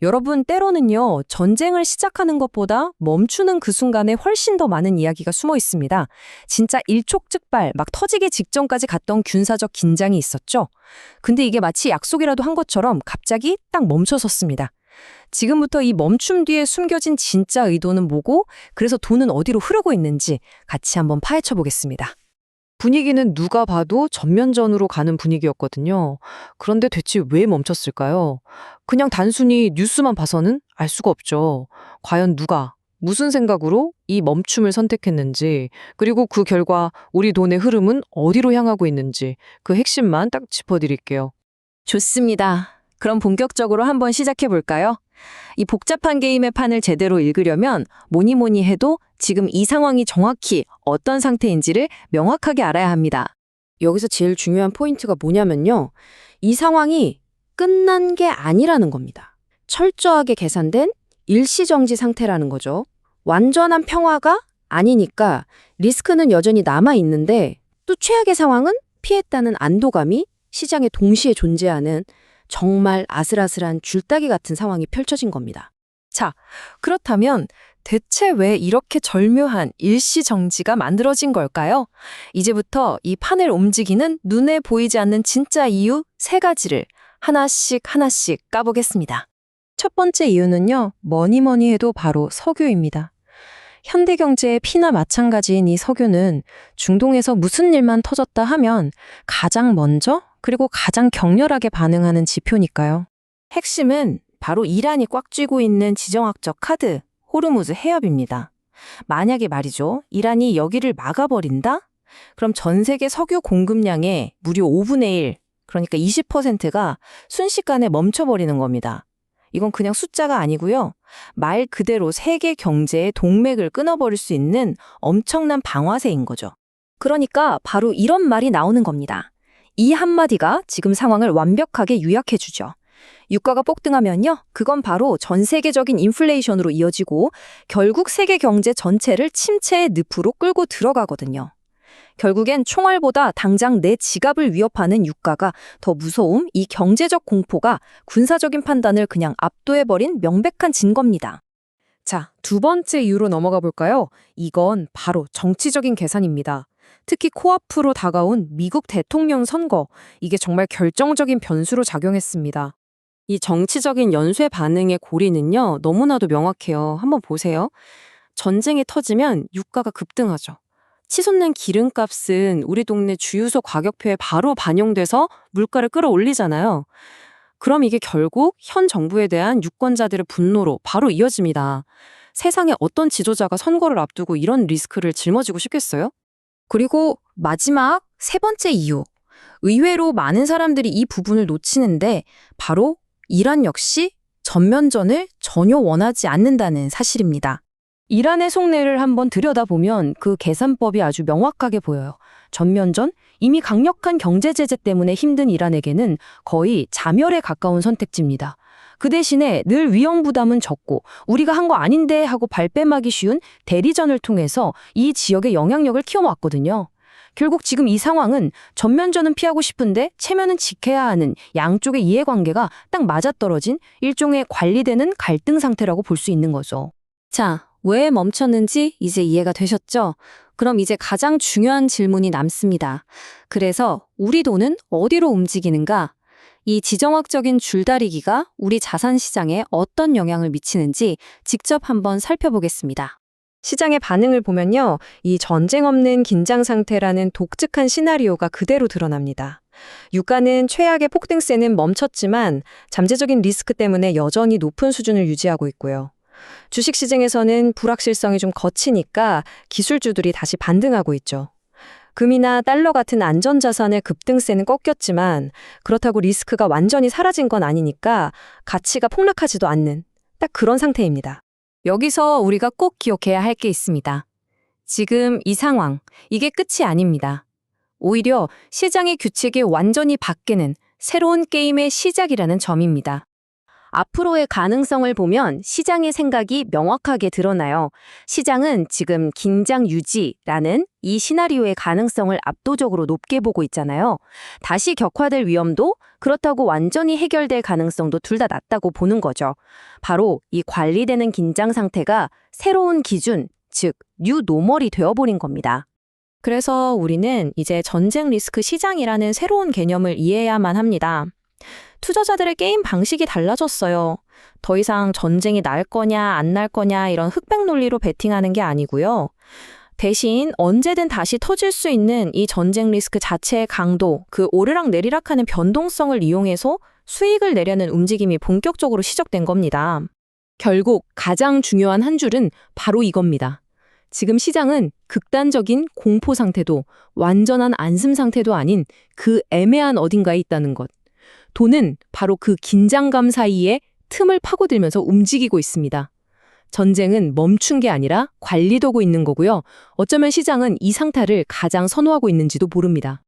여러분, 때로는요, 전쟁을 시작하는 것보다 멈추는 그 순간에 훨씬 더 많은 이야기가 숨어 있습니다. 진짜 일촉즉발, 막 터지기 직전까지 갔던 군사적 긴장이 있었죠. 근데 이게 마치 약속이라도 한 것처럼 갑자기 딱 멈춰섰습니다. 지금부터 이 멈춤 뒤에 숨겨진 진짜 의도는 뭐고, 그래서 돈은 어디로 흐르고 있는지 같이 한번 파헤쳐 보겠습니다. 분위기는 누가 봐도 전면전으로 가는 분위기였거든요. 그런데 대체 왜 멈췄을까요? 그냥 단순히 뉴스만 봐서는 알 수가 없죠. 과연 누가, 무슨 생각으로 이 멈춤을 선택했는지, 그리고 그 결과 우리 돈의 흐름은 어디로 향하고 있는지 그 핵심만 딱 짚어드릴게요. 좋습니다. 그럼 본격적으로 한번 시작해 볼까요? 이 복잡한 게임의 판을 제대로 읽으려면 뭐니 해도 지금 이 상황이 정확히 어떤 상태인지를 명확하게 알아야 합니다. 여기서 제일 중요한 포인트가 뭐냐면요. 이 상황이 끝난 게 아니라는 겁니다. 철저하게 계산된 일시정지 상태라는 거죠. 완전한 평화가 아니니까 리스크는 여전히 남아있는데 또 최악의 상황은 피했다는 안도감이 시장에 동시에 존재하는 정말 아슬아슬한 줄다기 같은 상황이 펼쳐진 겁니다. 자, 그렇다면 대체 왜 이렇게 절묘한 일시정지가 만들어진 걸까요? 이제부터 이 판을 움직이는 눈에 보이지 않는 진짜 이유 3가지를 하나씩 까보겠습니다. 첫 번째 이유는요, 뭐니 해도 바로 석유입니다. 현대경제의 피나 마찬가지인 이 석유는 중동에서 무슨 일만 터졌다 하면 가장 먼저 그리고 가장 격렬하게 반응하는 지표니까요. 핵심은 바로 이란이 꽉 쥐고 있는 지정학적 카드, 호르무즈 해협입니다. 만약에 말이죠, 이란이 여기를 막아버린다? 그럼 전 세계 석유 공급량의 무려 5분의 1, 그러니까 20%가 순식간에 멈춰버리는 겁니다. 이건 그냥 숫자가 아니고요. 말 그대로 세계 경제의 동맥을 끊어버릴 수 있는 엄청난 방아쇠인 거죠. 그러니까 바로 이런 말이 나오는 겁니다. 이 한마디가 지금 상황을 완벽하게 요약해주죠. 유가가 폭등하면요, 그건 바로 전 세계적인 인플레이션으로 이어지고 결국 세계 경제 전체를 침체의 늪으로 끌고 들어가거든요. 결국엔 총알보다 당장 내 지갑을 위협하는 유가가 더 무서움, 이 경제적 공포가 군사적인 판단을 그냥 압도해버린 명백한 증거입니다. 자, 두 번째 이유로 넘어가 볼까요? 이건 바로 정치적인 계산입니다. 특히 코앞으로 다가온 미국 대통령 선거, 이게 정말 결정적인 변수로 작용했습니다. 이 정치적인 연쇄 반응의 고리는요, 너무나도 명확해요. 한번 보세요. 전쟁이 터지면 유가가 급등하죠. 치솟는 기름값은 우리 동네 주유소 가격표에 바로 반영돼서 물가를 끌어올리잖아요. 그럼 이게 결국 현 정부에 대한 유권자들의 분노로 바로 이어집니다. 세상에 어떤 지도자가 선거를 앞두고 이런 리스크를 짊어지고 싶겠어요? 그리고 마지막 3번째 이유. 의외로 많은 사람들이 이 부분을 놓치는데 바로 이란 역시 전면전을 전혀 원하지 않는다는 사실입니다. 이란의 속내를 한번 들여다보면 그 계산법이 아주 명확하게 보여요. 전면전? 이미 강력한 경제 제재 때문에 힘든 이란에게는 거의 자멸에 가까운 선택지입니다. 그 대신에 늘 위험 부담은 적고 우리가 한 거 아닌데 하고 발뺌하기 쉬운 대리전을 통해서 이 지역의 영향력을 키워왔거든요. 결국 지금 이 상황은 전면전은 피하고 싶은데 체면은 지켜야 하는 양쪽의 이해관계가 딱 맞아떨어진 일종의 관리되는 갈등 상태라고 볼 수 있는 거죠. 자, 왜 멈췄는지 이제 이해가 되셨죠? 그럼 이제 가장 중요한 질문이 남습니다. 그래서 우리 돈은 어디로 움직이는가? 이 지정학적인 줄다리기가 우리 자산 시장에 어떤 영향을 미치는지 직접 한번 살펴보겠습니다. 시장의 반응을 보면요, 이 전쟁 없는 긴장 상태라는 독특한 시나리오가 그대로 드러납니다. 유가는 최악의 폭등세는 멈췄지만 잠재적인 리스크 때문에 여전히 높은 수준을 유지하고 있고요. 주식시장에서는 불확실성이 좀 거치니까 기술주들이 다시 반등하고 있죠. 금이나 달러 같은 안전자산의 급등세는 꺾였지만 그렇다고 리스크가 완전히 사라진 건 아니니까 가치가 폭락하지도 않는 딱 그런 상태입니다. 여기서 우리가 꼭 기억해야 할 게 있습니다. 지금 이 상황, 이게 끝이 아닙니다. 오히려 시장의 규칙이 완전히 바뀌는 새로운 게임의 시작이라는 점입니다. 앞으로의 가능성을 보면 시장의 생각이 명확하게 드러나요. 시장은 지금 긴장 유지라는 이 시나리오의 가능성을 압도적으로 높게 보고 있잖아요. 다시 격화될 위험도 그렇다고 완전히 해결될 가능성도 둘 다 낮다고 보는 거죠. 바로 이 관리되는 긴장 상태가 새로운 기준, 즉 뉴 노멀이 되어버린 겁니다. 그래서 우리는 이제 전쟁 리스크 시장이라는 새로운 개념을 이해해야만 합니다. 투자자들의 게임 방식이 달라졌어요. 더 이상 전쟁이 날 거냐 안 날 거냐 이런 흑백 논리로 베팅하는 게 아니고요. 대신 언제든 다시 터질 수 있는 이 전쟁 리스크 자체의 강도, 그 오르락 내리락하는 변동성을 이용해서 수익을 내려는 움직임이 본격적으로 시작된 겁니다. 결국 가장 중요한 한 줄은 바로 이겁니다. 지금 시장은 극단적인 공포 상태도 완전한 안심 상태도 아닌 그 애매한 어딘가에 있다는 것. 돈은 바로 그 긴장감 사이에 틈을 파고들면서 움직이고 있습니다. 전쟁은 멈춘 게 아니라 관리되고 있는 거고요. 어쩌면 시장은 이 상태를 가장 선호하고 있는지도 모릅니다.